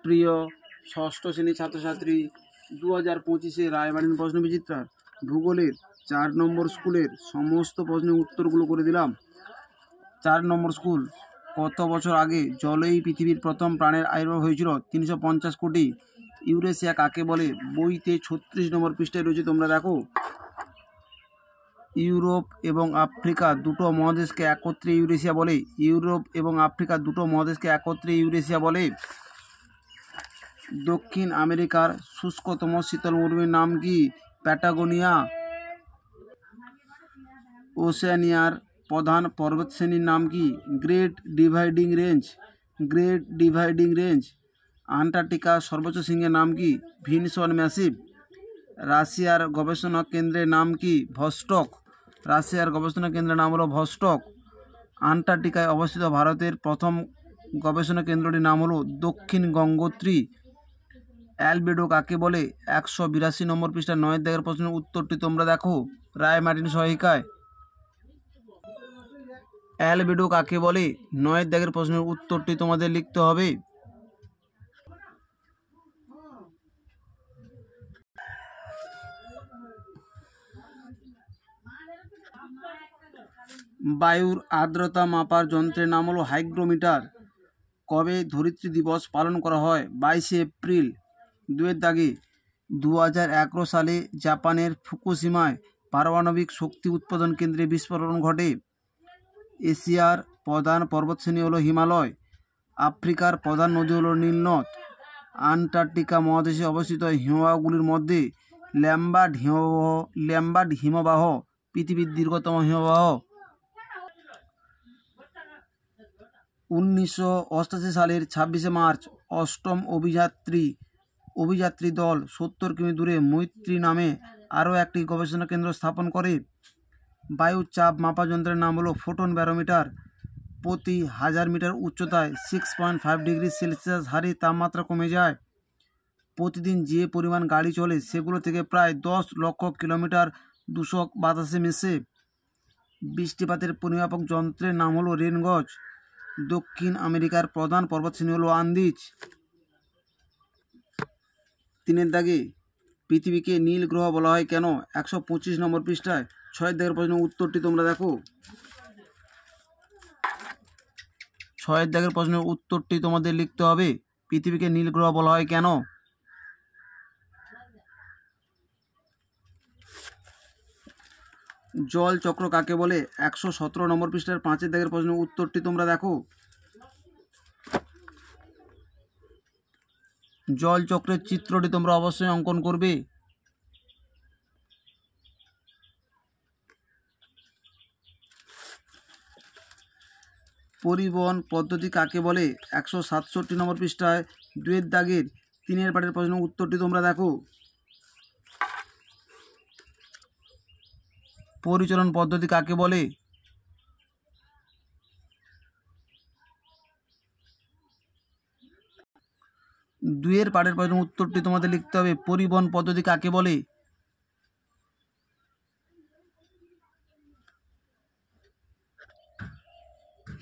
প্রিয় ষষ্ঠ শ্রেণীর ছাত্রছাত্রী, 2025 রায়বাড়ির প্রশ্ন বিচিত্রার ভূগোলের 4 নম্বর স্কুলের সমস্ত প্রশ্নের উত্তরগুলো করে দিলাম। 4 নম্বর স্কুল, কত বছর আগে জলেই পৃথিবীর প্রথম প্রাণের আবির্ভাব হয়েছিল? 350 কোটি। ইউরেশিয়া কাকে বলে? বইতে 36 নম্বর পৃষ্ঠায় রয়েছে, তোমরা দেখো। ইউরোপ এবং আফ্রিকা দুটো মহাদেশকে একত্রে ইউরেশিয়া বলে। ইউরোপ এবং আফ্রিকা দুটো মহাদেশকে একত্রে ইউরেশিয়া বলে। দক্ষিণ আমেরিকার শুষ্কতম শীতল মরুভূমির নাম কি? প্যাটাগোনিয়া। ওশেনিয়ার প্রধান পর্বতশ্রেণীর নাম কি? Great dividing range. Great dividing range. আন্টার্কটিকার সর্বোচ্চ শৃঙ্গের নাম কি? Vinson Massif. রাশিয়ার গবেষণা কেন্দ্রের নাম কি? ভস্টক। রাশিয়ার গবেষণা কেন্দ্রের নাম হলো ভস্টক। আন্টার্কটিকায় অবস্থিত ভারতের প্রথম গবেষণা কেন্দ্রটির নাম হলো দক্ষিণ গঙ্গোত্রী। অ্যালবেডো কাকে বলে? 182 নম্বর পৃষ্ঠা 9 দাগের প্রশ্নের উত্তরটি তোমরা দেখো রায় মার্টিন সহায়িকায়। অ্যালবেডো কাকে বলে? 9 দাগের প্রশ্নের উত্তরটি তোমাদের লিখতে হবে। বায়ুর আর্দ্রতা মাপার যন্ত্রের নাম হলো হাইগ্রোমিটার। কবে ধরিত্রী দিবস পালন করা হয়? 22 এপ্রিল। 2 দাগে 2011 সালে জাপানের ফুকুশিমায় পারমাণবিক শক্তি উৎপাদন কেন্দ্রে বিস্ফোরণ ঘটে। এশিয়ার প্রধান পর্বতশ্রেণী হলো হিমালয়। আফ্রিকার প্রধান নদী হলো নীলনদ। আন্টার্কটিকা মহাদেশে অবস্থিত হিমবাহগুলির মধ্যে ল্যাম্বার্ট হিমবাহ পৃথিবীর দীর্ঘতম হিমবাহ। 1988 সালের 26 মার্চ অষ্টম অভিযাত্রী দল 70 কিমি দূরে মৈত্রী নামে আরও একটি গবেষণা কেন্দ্র স্থাপন করে। বায়ুর চাপ মাপা যন্ত্রের নাম হলো ফোটন ব্যারোমিটার। প্রতি 1000 মিটার উচ্চতায় 6.5 ডিগ্রি সেলসিয়াস হারে তাপমাত্রা কমে যায়। প্রতিদিন যে পরিমাণ গাড়ি চলে সেগুলো থেকে প্রায় 10 লক্ষ কিলোমিটার দূষক বাতাসে মেশে। বৃষ্টিপাতের পরিমাপক যন্ত্রের নাম হলো রেনগজ। দক্ষিণ আমেরিকার প্রধান পর্বতশ্রেণী হলো আন্দিজ। 3 দাগে পৃথিবীকে নীল গ্রহ বলা হয় কেন? 125 নম্বর পৃষ্ঠায় 6 দাগের প্রশ্নের উত্তরটি তোমরা দেখো। 6 দাগের প্রশ্নের উত্তরটি তোমাদের লিখতে হবে। পৃথিবীকে নীল গ্রহ বলা হয় কেন? জল চক্র কাকে বলে? 117 নম্বর পৃষ্ঠার 5 দাগের প্রশ্নের উত্তরটি তোমরা দেখো। জল চক্রের চিত্রটি তোমরা অবশ্যই অঙ্কন করবে। পরিবহন পদ্ধতি কাকে বলে? 167 নম্বর পৃষ্ঠায় 2 দাগের 3 পাটের প্রশ্নের উত্তরটি তোমরা দেখো। পরিচালন পদ্ধতি কাকে বলে? 2 পাটের প্রশ্নের উত্তরটি তোমাদের লিখতে হবে। পরিবহন পদ্ধতি কাকে বলে?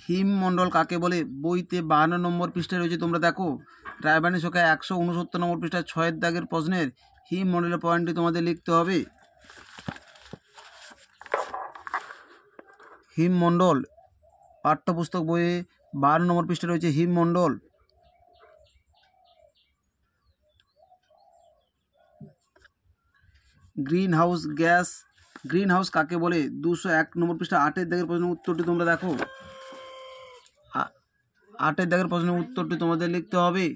হিমমণ্ডল কাকে বলে? বইতে 52 নম্বর পৃষ্ঠায় রয়েছে, তোমরা দেখো। রায়বাণী সহায়িকায় 169 নম্বর পৃষ্ঠায় 6 দাগের প্রশ্নের হিমমণ্ডলের পয়েন্টটি তোমাদের লিখতে হবে। হিমমণ্ডল পাঠ্যপুস্তক বইয়ে 52 নম্বর পৃষ্ঠায় রয়েছে হিমমণ্ডল। গ্রিন হাউস কাকে বলে? 201 নম্বর পৃষ্ঠা 8 দাগের প্রশ্নের উত্তরটি তোমরা দেখো। 8 দাগের প্রশ্নের উত্তরটি তোমাদের লিখতে হবে।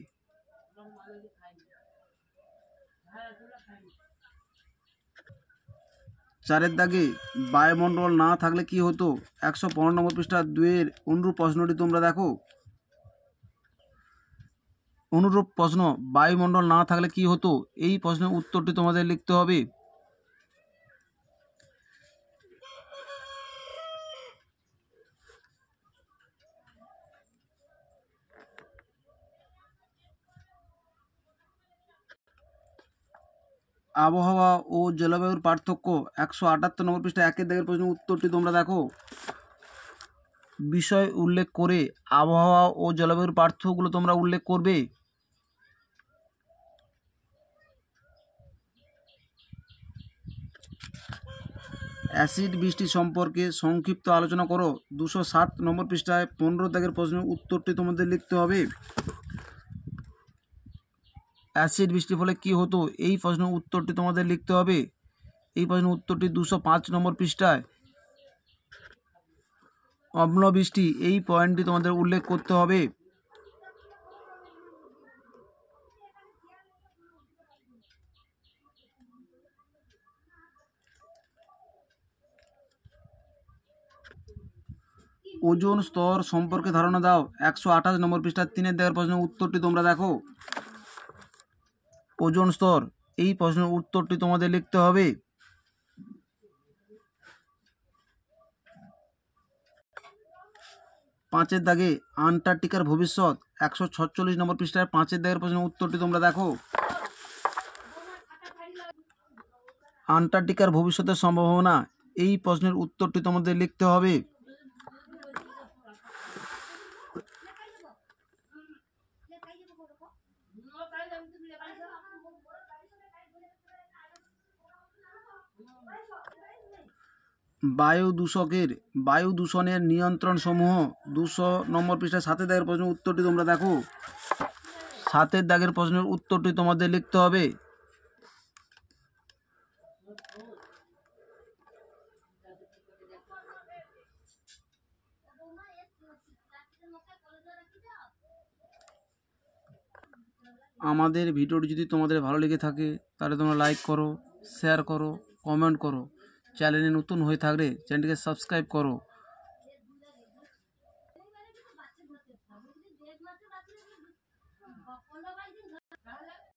4 দাগে বায়ুমণ্ডল না থাকলে কি হতো? 115 নম্বর পৃষ্ঠা 2 অনুরূপ প্রশ্নটি তোমরা দেখো। অনুরূপ প্রশ্ন, বায়ুমণ্ডল না থাকলে কি হতো? এই প্রশ্নের উত্তরটি তোমাদের লিখতে হবে। আবহাওয়া ও জলবায়ুর পার্থক্য 178 নম্বর পৃষ্ঠা 1 দাগের প্রশ্নের উত্তরটি তোমরা দেখো। বিষয় উল্লেখ করে আবহাওয়া ও জলবায়ুর পার্থক্যগুলো তোমরা উল্লেখ করবে। অ্যাসিড বৃষ্টি সম্পর্কে সংক্ষিপ্ত আলোচনা করো। 207 নম্বর পৃষ্ঠায় 15 দাগের প্রশ্নের উত্তরটি তোমাদের লিখতে হবে। অ্যাসিড বৃষ্টির ফলে কি হতো, এই প্রশ্নের উত্তরটি তোমাদের লিখতে হবে। এই প্রশ্নের উত্তরটি 205 নম্বর পৃষ্ঠায়। অম্ল বৃষ্টি, এই পয়েন্টটি তোমাদের উল্লেখ করতে হবে। ওজোন স্তর সম্পর্কে ধারণা দাও। 128 নম্বর পৃষ্ঠার 3 দাগের প্রশ্নের উত্তরটি তোমরা দেখো। ওজোন স্তর, এই প্রশ্নের উত্তরটি তোমাদের লিখতে হবে। পাঁচের দাগে আন্টার্কটিকার ভবিষ্যৎ। 146 নম্বর পৃষ্ঠায় 5 দাগের প্রশ্নের উত্তরটি তোমরা দেখো। আন্টার্কটিকার ভবিষ্যতের সম্ভাবনা, এই প্রশ্নের উত্তরটি তোমাদের লিখতে হবে। বায়ু দূষণের নিয়ন্ত্রণ সমূহ। 200 নম্বর পৃষ্ঠায় 7 দাগের প্রশ্নের উত্তরটি তোমরা দেখো। 7 দাগের প্রশ্নের উত্তরটি তোমাদের লিখতে হবে। আমাদের ভিডিওটি যদি তোমাদের ভালো লেগে থাকে তাহলে তোমরা লাইক করো, শেয়ার করো, কমেন্ট করো। চ্যানেলে নতুন হয়ে থাকলে চ্যানেলটিকে সাবস্ক্রাইব করো।